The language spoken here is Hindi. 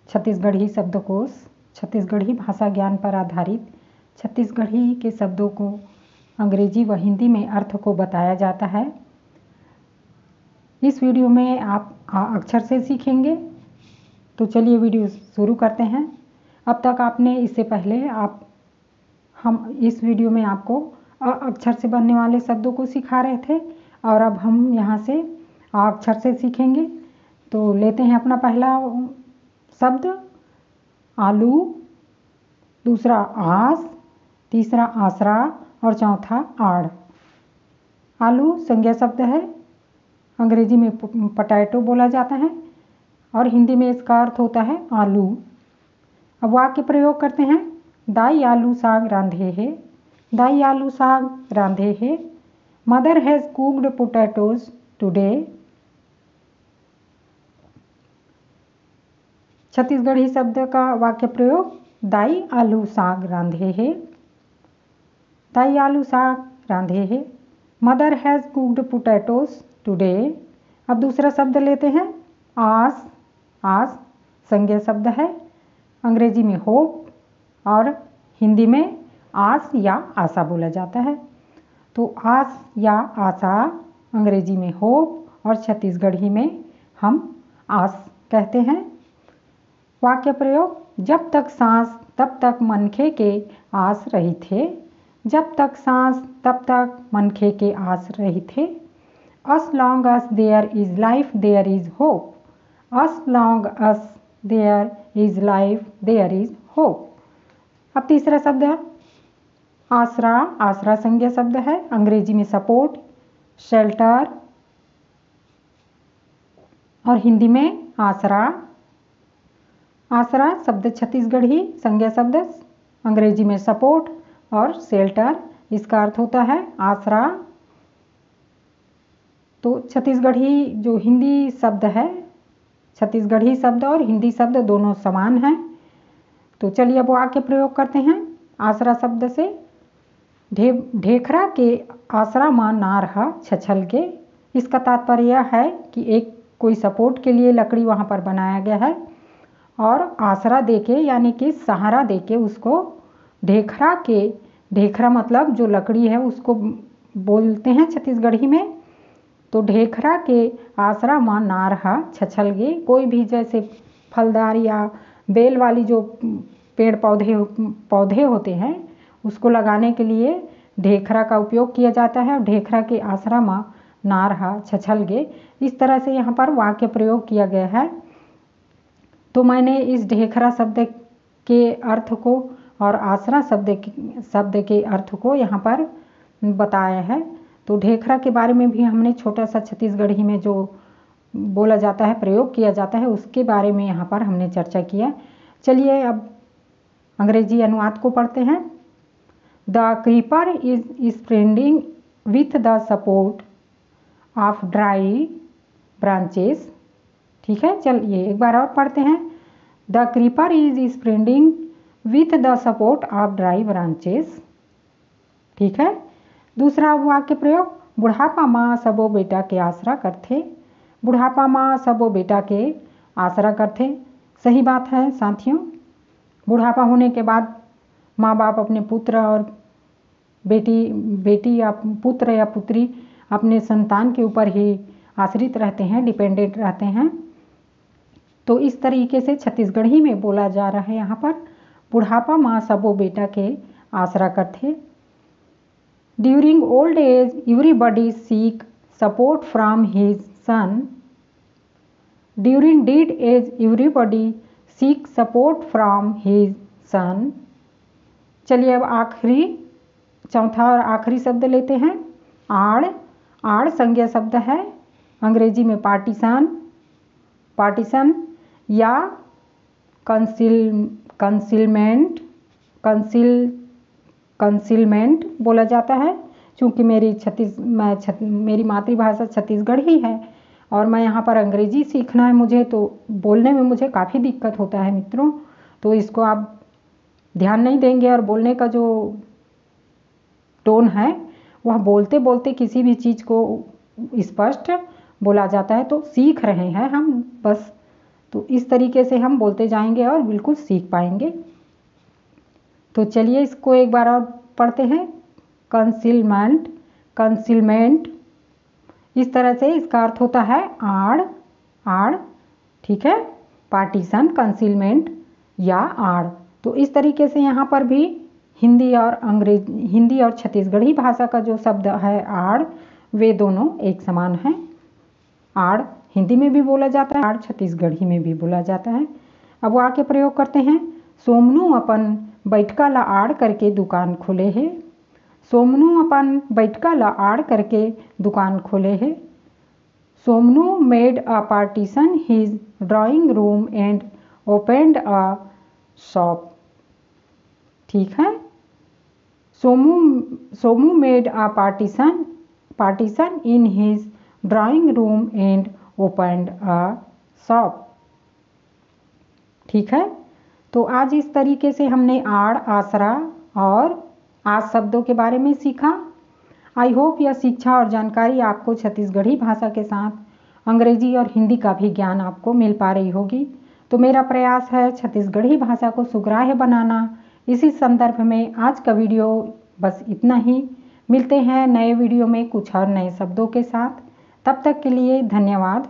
छत्तीसगढ़ी शब्दकोश छत्तीसगढ़ी भाषा ज्ञान पर आधारित छत्तीसगढ़ी के शब्दों को अंग्रेजी व हिंदी में अर्थ को बताया जाता है। इस वीडियो में आप अक्षर से सीखेंगे। तो चलिए वीडियो शुरू करते हैं। अब तक आपने इससे पहले हम इस वीडियो में आपको अक्षर से बनने वाले शब्दों को सिखा रहे थे और अब हम यहाँ से अक्षर से सीखेंगे। तो लेते हैं अपना पहला शब्द आलू, दूसरा आस, तीसरा आसरा और चौथा आड़। आलू संज्ञा शब्द है, अंग्रेजी में पोटैटो बोला जाता है और हिंदी में इसका अर्थ होता है आलू। अब वाक्य प्रयोग करते हैं। दाई आलू साग रांधे है, दाई आलू साग रांधे है। Mother has cooked potatoes today. Chhattisgarhi शब्द का वाक्य प्रयोग दाई आलू साग रांधे है, दाई आलू साग रांधे है। Mother has cooked potatoes today. अब दूसरा शब्द लेते हैं आस। आस संज्ञा शब्द है, अंग्रेजी में होप और हिंदी में आस या आशा बोला जाता है। तो आस या आशा अंग्रेजी में होप और छत्तीसगढ़ी में हम आस कहते हैं। वाक्य प्रयोग जब तक सांस तब तक मनखे के आस रही थे, जब तक सांस तब तक मनखे के आस रही थे। As long as there is life there is hope, as long as there is life there is hope। अब तीसरा शब्द है आसरा। आसरा संज्ञा शब्द है, अंग्रेजी में सपोर्ट, शेल्टर और हिंदी में आसरा। आसरा शब्द छत्तीसगढ़ी संज्ञा शब्द, अंग्रेजी में सपोर्ट और शेल्टर, इसका अर्थ होता है आसरा। तो छत्तीसगढ़ी जो हिंदी शब्द है, छत्तीसगढ़ी शब्द और हिंदी शब्द दोनों समान हैं। तो चलिए अब वाक्य प्रयोग करते हैं आसरा शब्द से। ढेखरा के आसरा मां ना रहा छछल के। इसका तात्पर्य यह है कि एक कोई सपोर्ट के लिए लकड़ी वहाँ पर बनाया गया है और आसरा देके यानी कि सहारा देके उसको ढेखरा के, ढेखरा मतलब जो लकड़ी है उसको बोलते हैं छत्तीसगढ़ी में। तो ढेखरा के आसरा मां ना रहा छछल गे। कोई भी जैसे फलदार या बेल वाली जो पेड़ पौधे होते हैं उसको लगाने के लिए ढेखरा का उपयोग किया जाता है। ढेखरा के आसरा मां ना रहा छछल गे, इस तरह से यहाँ पर वाक्य प्रयोग किया गया है। तो मैंने इस ढेखरा शब्द के अर्थ को और आसरा शब्द के अर्थ को यहाँ पर बताया है। तो ढेखरा के बारे में भी हमने छोटा सा छत्तीसगढ़ी में जो बोला जाता है, प्रयोग किया जाता है, उसके बारे में यहाँ पर हमने चर्चा किया। चलिए अब अंग्रेजी अनुवाद को पढ़ते हैं। The creeper is spreading with the support of dry branches. ठीक है, चलिए एक बार और पढ़ते हैं। The creeper is spreading with the support of dry branches. ठीक है। दूसरा वाक्य प्रयोग बुढ़ापा माँ सबो बेटा के आसरा करथे। बुढ़ापा माँ सबो बेटा के आसरा करथे। सही बात है साथियों, बुढ़ापा होने के बाद माँ बाप अपने पुत्र और बेटी या पुत्र या पुत्री अपने संतान के ऊपर ही आश्रित रहते हैं, डिपेंडेंट रहते हैं। तो इस तरीके से छत्तीसगढ़ी में बोला जा रहा है यहाँ पर, बुढ़ापा माँ सबो बेटा के आसरा करथे। During old age everybody seek support from his son. During deed age everybody seek support from his son. चलिए अब चौथा और आखिरी शब्द लेते हैं आड़। आड़ संज्ञा शब्द है, अंग्रेजी में पार्टीशन या कंसीलमेंट बोला जाता है। चूँकि मेरी मातृभाषा छत्तीसगढ़ी है और मैं यहाँ पर अंग्रेजी सीखना है मुझे, तो बोलने में मुझे काफ़ी दिक्कत होता है मित्रों। तो इसको आप ध्यान नहीं देंगे और बोलने का जो टोन है वह बोलते बोलते किसी भी चीज़ को स्पष्ट बोला जाता है। तो सीख रहे हैं हम बस, तो तो इस तरीके से हम बोलते जाएंगे और बिल्कुल सीख पाएंगे। तो चलिए इसको एक बार और पढ़ते हैं। कंसीलमेंट, कंसीलमेंट, इस तरह से इसका अर्थ होता है आड़, आड़, ठीक है। पार्टीशन, कंसीलमेंट या आड़। तो इस तरीके से यहाँ पर भी हिंदी और छत्तीसगढ़ी भाषा का जो शब्द है आड़, वे दोनों एक समान हैं। आड़ हिंदी में भी बोला जाता है, आड़ छत्तीसगढ़ी में भी बोला जाता है। अब वाक्य प्रयोग करते हैं। सोमनू अपन बैठका ला आड़ करके दुकान खोले है। सोमनू अपन बैठका ला आड़ करके दुकान खोले है। Somnu made a partition his drawing room and opened a shop. ठीक है। Somu made a partition in his drawing room and opened a shop. ठीक है। तो आज इस तरीके से हमने आड़, आसरा और आज शब्दों के बारे में सीखा। आई होप यह शिक्षा और जानकारी आपको छत्तीसगढ़ी भाषा के साथ अंग्रेजी और हिंदी का भी ज्ञान आपको मिल पा रही होगी। तो मेरा प्रयास है छत्तीसगढ़ी भाषा को सुग्राह्य बनाना। इसी संदर्भ में आज का वीडियो बस इतना ही। मिलते हैं नए वीडियो में कुछ और नए शब्दों के साथ। तब तक के लिए धन्यवाद।